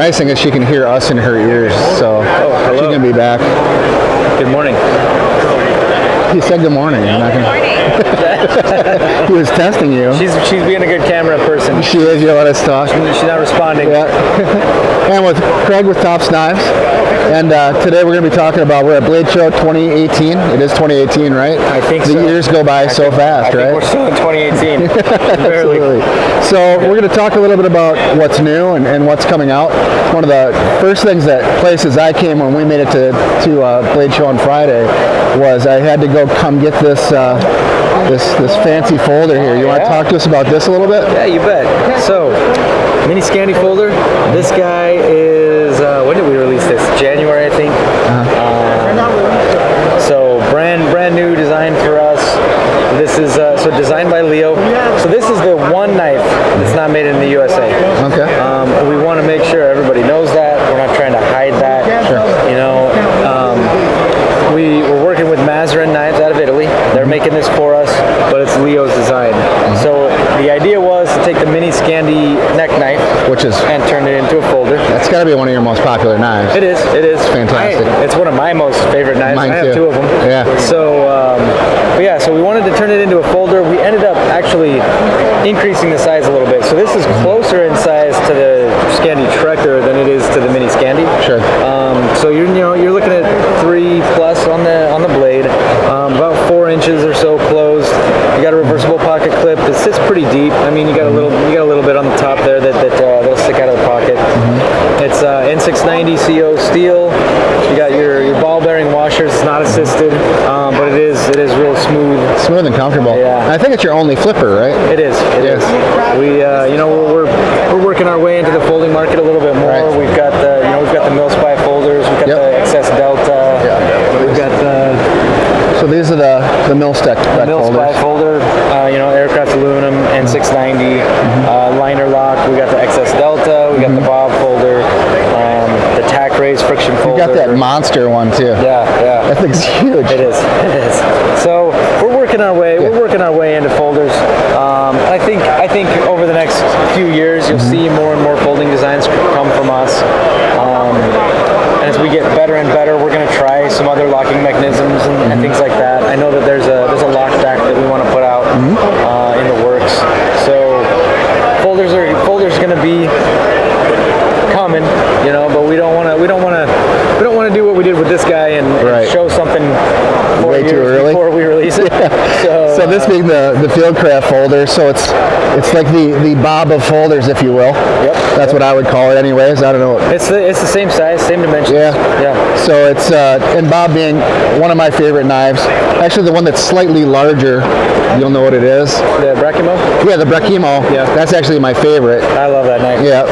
nice thing is she can hear us in her ears, so she can be back. Good morning. He said good morning. Good morning. He was testing you. She's being a good camera person. She is. You let us talk. She's not responding. Yeah. And with Craig with Tops Knives. And today we're going to be talking about, we're at Blade Show 2018. It is 2018, right? I think so. The years go by so fast, right? I think we're still in 2018. Absolutely. So we're going to talk a little bit about what's new and what's coming out. One of the first things that places I came when we made it to Blade Show on Friday was I had to go come get this this fancy folder here. You want to talk to us about this a little bit? Yeah, you bet. So, mini Scandi folder. This guy is, when did we release this? January, I think. So brand new design for us. This is so designed by Leo. So this is the one knife that's not made in the USA. Okay. We want to make sure everybody knows that. We're not trying to hide that. Sure. You know, we're working with Mazarin Knives out of Italy. They're making this for us, but it's Leo's design. So the idea was to take the mini Scandi neck knife, and turn it into a folder. That's got to be one of your most popular knives. It is. It's fantastic. It's one of my most favorite knives. Mine I have too. two of them. Yeah. So, so we wanted to turn it into a folder. We ended up actually increasing the size a little bit. So this is closer in size to the Scandi Trekker than it is to the mini Scandi. Sure. So you're looking at 3+ on the blade, about 4 inches or so closed. You got a reversible pocket clip that sits pretty deep. I mean, you got a little bit on the top there that'll stick out of the pocket. It's N690 CO steel. You got your ball bearing washers. It's not assisted, but it is real smooth. Smooth and comfortable. Yeah. I think it's your only flipper, right? It is. It is. We we're working our way into the folding market a little bit more. Right. We've got the Mill Spy folders. We've got the XS Delta. We've got the. So these are the Mill Spy folder. Aircraft aluminum N690 liner lock. We got the XS Delta. We got the Bob folder. The tack race friction folder. You got that monster one too. Yeah. That thing's huge. It is. So we're working our way. We're working our way into folders. I think over the next few years you'll see more and more folding designs come from us. And as we get better and better, we're going to try some other locking mechanisms and things like that. I know that there's a lock back that we want to put out in the works. So folders are going to be coming, but we don't want to do what we did with this guy and show something way too early before we release it. So this being the Fieldcraft folder, so it's like the Bob of folders, if you will. Yep. That's what I would call it, anyways. I don't know. It's the same size, same dimensions. Yeah. So it's and Bob being one of my favorite knives. Actually, the one that's slightly larger, you'll know what it is. The Brecimo? Yeah, the Brecimo. Yeah. That's actually my favorite. I love that knife. Yeah.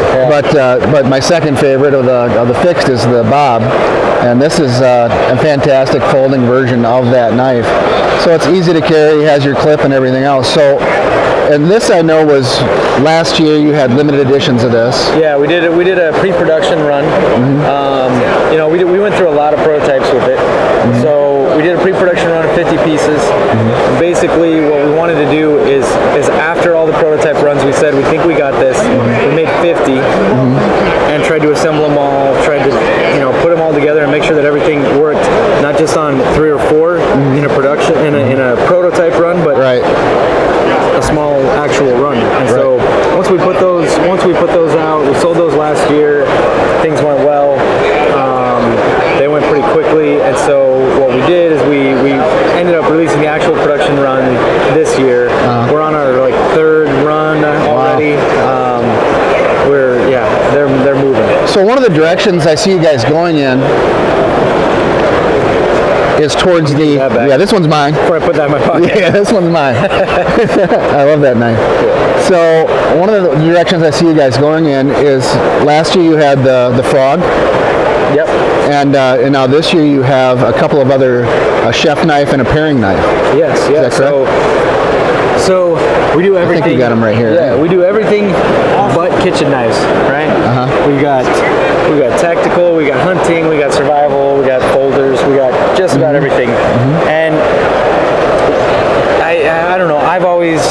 But my second favorite of the fixed is the Bob, and this is a fantastic folding version of that knife. So it's easy to carry, has your clip and everything else. So, and this I know was last year you had limited editions of this. Yeah, we did a pre-production run. We went through a lot of prototypes with it. So we did a pre-production run of 50 pieces. Basically, what we wanted to do is after all the prototype runs, we said we think we got this. We made 50 and tried to assemble them all. Tried to put them all together and make sure that everything worked, not just on 3 or 4 in a production in a prototype run, but a small actual run. And so once we put those out, we sold those last year. Things went well. They went pretty quickly, and so what we did is we ended up releasing the actual production run this year. We're on our 3rd run already. They're moving. So one of the directions I see you guys going in is towards this one's mine. Before I put that in my pocket. Yeah, this one's mine. I love that knife. Yeah. So one of the directions I see you guys going in is last year you had the frog. Yep. And now this year you have a couple of other chef knife and a paring knife. Yes. Is that correct? So we do everything. I think we got them right here. Yeah, we do everything but kitchen knives, right? We got tactical, we got hunting, we got survival, we got folders, we got just about everything. And I don't know. I've always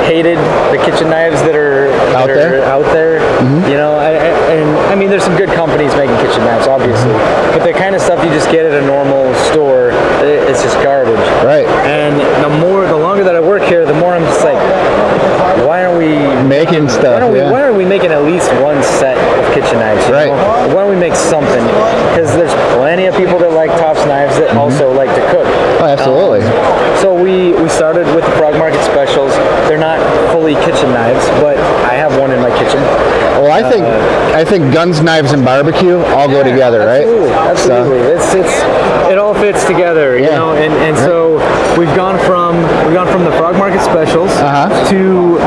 hated the kitchen knives that are out there. there's some good companies making kitchen knives, obviously, but the kind of stuff you just get at a normal store, it's just garbage. Right. And the longer that I work here, the more I'm just like, why aren't we making stuff? Why aren't we making at least one set of kitchen knives? You know? Why don't we make something? Because there's plenty of people that like Tops knives that also like to cook. Oh, absolutely. So we started with the Frog Market Specials. They're not fully kitchen knives, but I have one in my kitchen. Well, I think guns, knives, and barbecue all go together, right? Absolutely. So. It all fits together, you know. And so we've gone from the Frog Market Specials to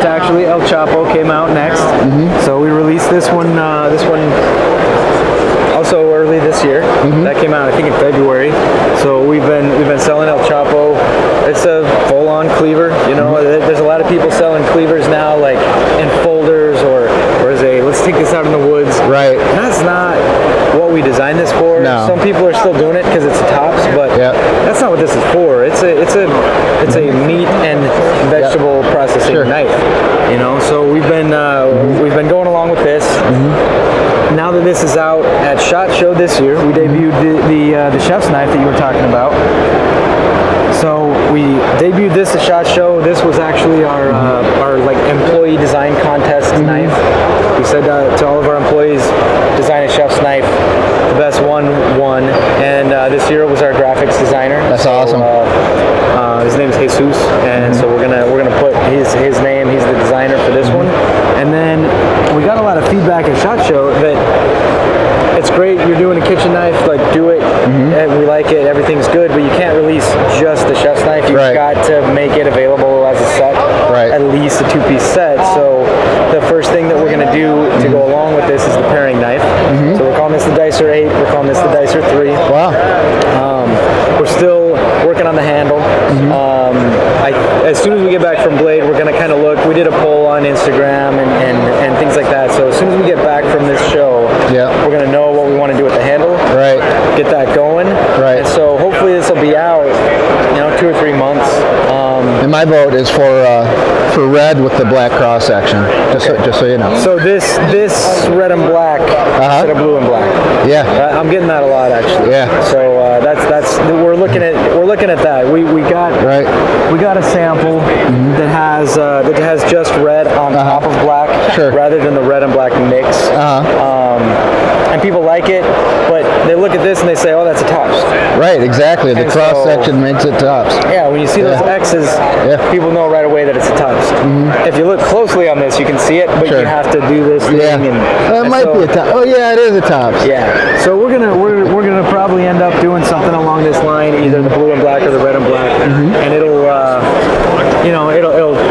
actually El Chapo came out next. So we released this one also early this year. That came out I think in February. So we've been selling El Chapo. It's a full-on cleaver. You know, there's a lot of people selling cleavers now, like in folders or as a let's take this out in the woods. Right. And that's not what we designed this for. No. Some people are still doing it because it's Tops, but that's not what this is for. It's a meat and vegetable processing knife. You know, so we've been going along with this. Now that this is out at SHOT Show this year, we debuted the chef's knife that you were talking about. So we debuted this at SHOT Show. This was actually our like employee design contest knife. We said to all of our employees, design a chef's knife. The best one won, and this year it was our graphics designer. That's awesome. His name is Jesus, and so we're gonna put his name. He's the designer for this one, and then we got a lot of feedback at SHOT Show that it's great. You're doing a kitchen knife, like do it. And we like it. Everything's good, but you can't release just the chef's knife. You've got to make it available as a set, at least a 2-piece set. So the first thing that we're gonna do to go along with this is the pairing knife. So we're calling this the Dicer 8. We're calling this the Dicer 3. Wow. We're still working on the handle. As soon as we get back from Blade, we're going to kind of look. We did a poll on Instagram and things like that. So as soon as we get back from this show, we're going to know what we want to do with the handle. Right. Get that going. Right. And so hopefully this will be out, 2 or 3 months. And my vote is for red with the black cross section, just so you know. So this red and black instead of blue and black. Yeah. I'm getting that a lot actually. Yeah. So that's we're looking at that. We got a sample that has just red on top of black, rather than the red and black mix. And people like it, but they look at this and they say, "Oh, that's a Tops." Right, exactly. The cross section makes it Tops. Yeah, when you see those X's, people know right away that it's a Tops. If you look closely on this, you can see it, but you have to do this thing. It might be a Tops. Oh yeah, it is a Tops. Yeah. So we're gonna probably end up doing something along this line, either the blue and black or the red and black, and it'll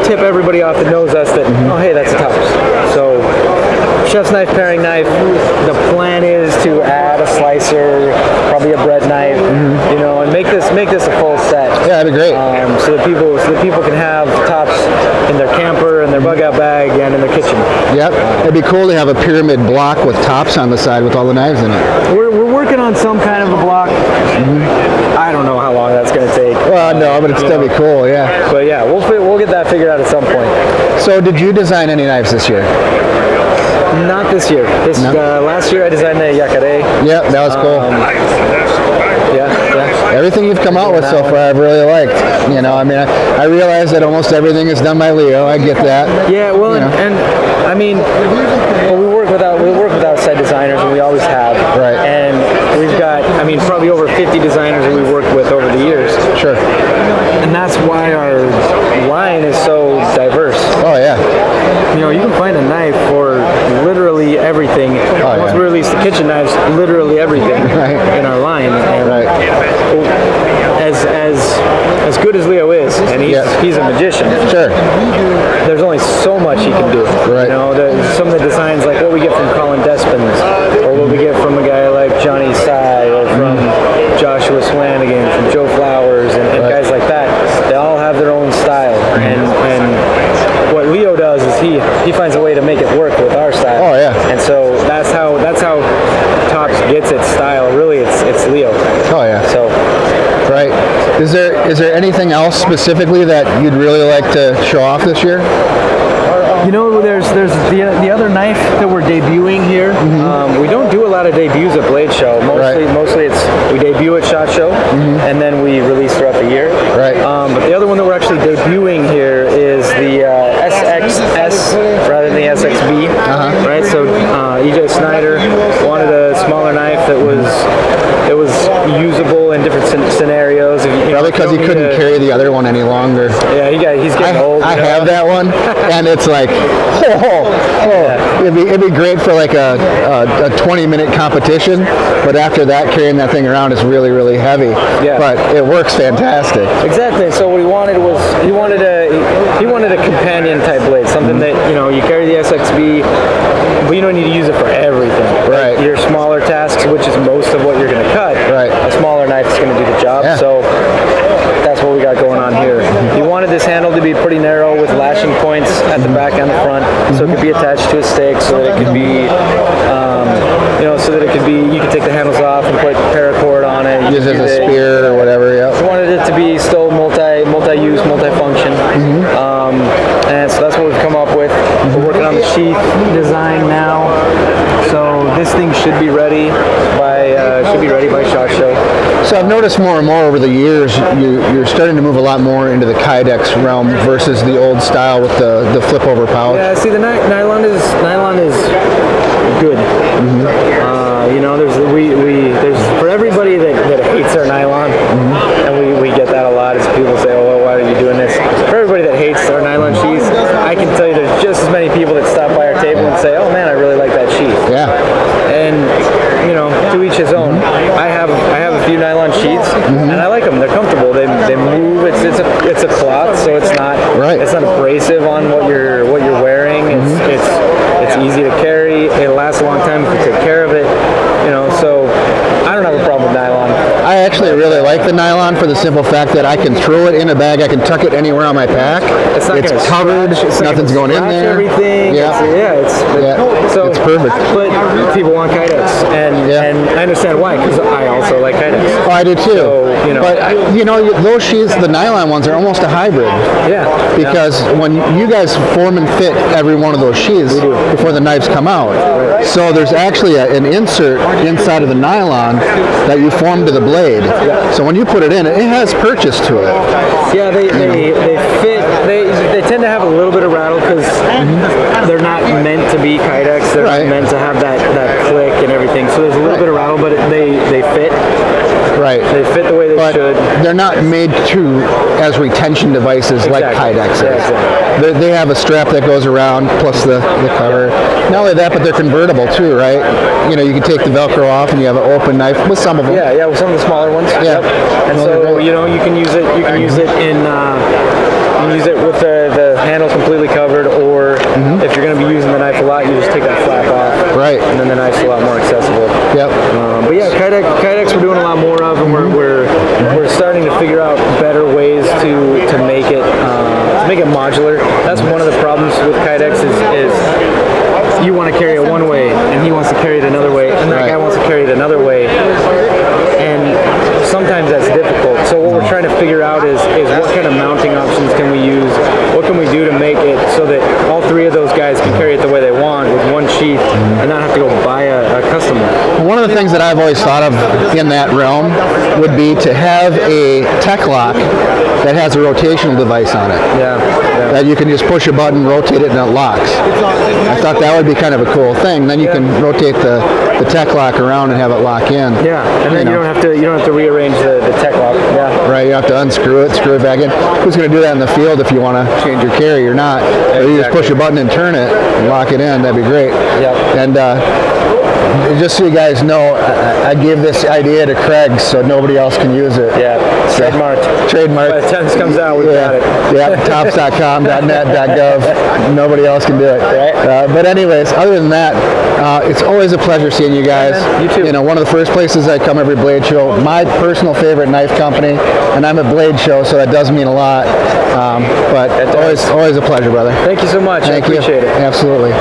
tip everybody off that knows us that oh hey, that's a Tops. So chef's knife, pairing knife. The plan is to add a slicer, probably a bread knife, and make this a full set. Yeah, that'd be great. So that people can have Tops in their camper, in their bug out bag, and in their kitchen. Yep. It'd be cool to have a pyramid block with Tops on the side with all the knives in it. We're working on some kind of a block. I don't know how long that's going to take. Well, no, but it'd still be cool, yeah. But yeah, we'll get that figured out at some point. So did you design any knives this year? Not this year. Last year I designed the Yacare. Yeah, that was cool. Everything you've come out with so far, I've really liked. I realize that almost everything is done by Leo. I get that. Yeah, well, and I mean, we work with outside designers, and we always have. Right. And we've got, probably over 50 designers that we've worked with over the years. Sure. And that's why our line is so diverse. Oh yeah. You can find a knife for literally everything. Once we release the kitchen knives, literally everything in our line. And as good as Leo is, and he's a magician. Sure. There's only so much he can do. Right. Some of the designs, like what we get from Colin Despins, or what we get from a guy like Johnny Sy, or from Joshua Swanigan, from Joe Flowers, and guys like that. They all have their own style, and what Leo does is he finds a way to make it work with our style. Oh yeah. And so that's how Tops gets its style. Really, it's Leo. Oh yeah. So. Right. Is there anything else specifically that you'd really like to show off this year? You know, there's the other knife that we're debuting here. We don't do a lot of debuts at Blade Show. Mostly it's we debut at SHOT Show, and then we release throughout the year. Right. But the other one that we're actually debuting here is the SXS rather than the SXB. Right. So EJ Snyder wanted a smaller knife that was usable in different scenarios. Probably because he couldn't carry the other one any longer. Yeah, he's getting old. I have that one, and it's like, it'd be great for like a 20-minute competition, but after that, carrying that thing around is really, really heavy. Yeah. But it works fantastic. Exactly. So what he wanted was he wanted a companion type blade, something that you carry the SXB, but you don't need to use it for everything. Right. Your smaller tasks, which is most of what you're going to cut. Right. A smaller knife is going to do the job. Yeah. So that's what we got going on here. He wanted this handle to be pretty narrow with lashing points at the back and the front, so it could be attached to a stake, so that it could be, you could take the handles off and put paracord on it. Use it as a spear or whatever. Yeah. We wanted it to be still multi-use, multi-function, and so that's what we've come up with. We're working on the sheath design now, so this thing should be ready by SHOT Show. So I've noticed more and more over the years, you're starting to move a lot more into the Kydex realm versus the old style with the flip over pouch. Yeah, see, the nylon is good. There's for everybody that hates their nylon, and we get that a lot. Is people say, "Oh, well, why are you doing this?" For everybody that hates our nylon sheaths, I can tell you there's just as many people that stop by our table and say, "Oh man, I really like that sheath." Yeah. And to each his own. I have a few nylon sheaths, and I like them. They're comfortable. They move. It's a cloth, so it's not abrasive on what you're wearing. It's easy to carry. It lasts a long time if you take care of it. So I don't have a problem with nylon. I actually really like the nylon for the simple fact that I can throw it in a bag. I can tuck it anywhere on my pack. It's covered. Nothing's going in there. Everything. So it's perfect. But people want Kydex, and I understand why, because I also like Kydex. Oh, I do too. So, but those sheaths, the nylon ones, are almost a hybrid. Yeah. Because when you guys form and fit every one of those sheaths before the knives come out, so there's actually an insert inside of the nylon that you form to the blade. So when you put it in, it has purchase to it. Yeah, they fit. They tend to have a little bit of rattle because they're not meant to be Kydex. They're not meant to have that click and everything. So there's a little bit of rattle, but they fit. Right. They fit the way they should. They're not made as retention devices like Kydex is. Yeah, exactly. They have a strap that goes around plus the cover. Not only that, but they're convertible too, right? You can take the Velcro off and you have an open knife with some of them. Yeah, with some of the smaller ones. Yeah. Yep. And so you can use it. You can use it with the handle completely covered, or if you're going to be using the knife a lot, you just take that flap off. Right. And then the knife's a lot more accessible. Yep. But yeah, Kydex we're doing a lot more of, and we're starting to figure out better ways to make it modular. That's one of the problems with Kydex is you want to carry it one way, and he wants to carry it another way, and that guy wants to carry it another way, and sometimes that's difficult. So what we're trying to figure out is what kind of mounting options can we use? What can we do to make it so that all three of those guys can carry it the way they want with one sheath and not have to go buy a custom one? One of the things that I've always thought of in that realm would be to have a tech lock that has a rotational device on it. Yeah. That you can just push a button, rotate it, and it locks. I thought that would be kind of a cool thing. Then you can rotate the tech lock around and have it lock in. Yeah, and then you don't have to rearrange the tech lock. Yeah. Right, you have to unscrew it, screw it back in. Who's going to do that in the field if you want to change your carry or not? Or you just push a button and turn it and lock it in. That'd be great. Yep. And just so you guys know, I gave this idea to Craig so nobody else can use it. Yeah, trademarked. By the time this comes out, we got it. Yeah, tops.com, .net, .gov. Nobody else can do it. Right. But anyways, other than that, it's always a pleasure seeing you guys. Yeah, you too. One of the first places I come every Blade Show. My personal favorite knife company, and I'm at Blade Show, so that does mean a lot. But always a pleasure, brother. Thank you so much. Thank I appreciate you. it. Absolutely.